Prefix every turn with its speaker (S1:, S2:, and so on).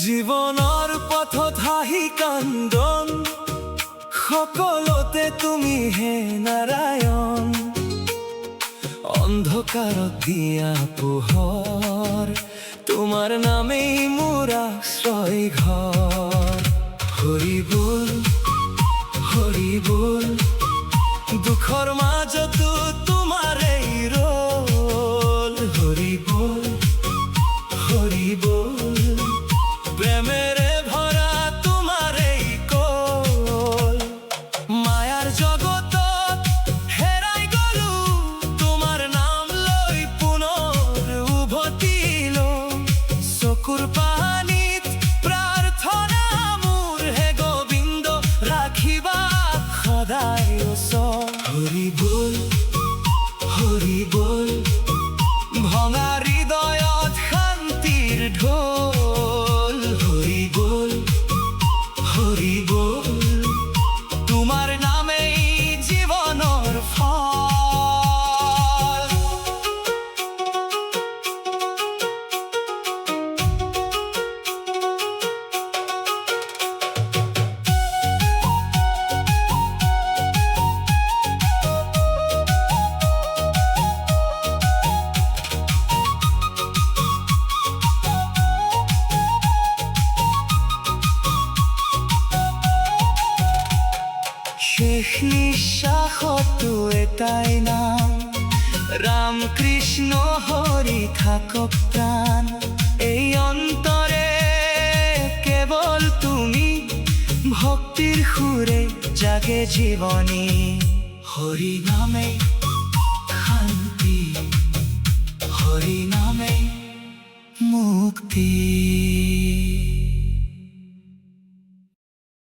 S1: জীৱনৰ পথত হাঁহি কান্দন সকলোতে তুমি হে নাৰায়ণ। অন্ধকাৰত দিয়া পোহৰ তোমাৰ নামেই মোৰ আশ্ৰয় ঘৰ। হৰি বল হৰি বল, দুখৰ মাজতো তোমাৰেই ৰল। হৰি বল হৰি বল, প্ৰেমেৰে ভৰা তোমাৰেই কল। মায়াৰ জগতত হেৰাই গলো, তোমাৰ নাম লৈ পুনৰ উভতিলো। চকুৰ পানীত প্ৰাৰ্থনা মোৰ, হে গোবিন্দ ৰাখিবা সদায় ওচৰ। হৰি বল হৰি বল, ভঙা হৃদয়ত শান্তিৰ ঢোল। হৰি বল হৰি বল, তোমাৰ নামেই জীৱনৰ ফল। শেষ নিঃশ্বাসতো এটাই নাম, ৰাম কৃষ্ণ হৰি থাকক প্ৰাণ। এই অন্তৰে কেৱল তুমি, ভক্তিৰ সুৰে জাগে জীৱনী। হৰি নামে শান্তি, হৰি নামে মুক্তি।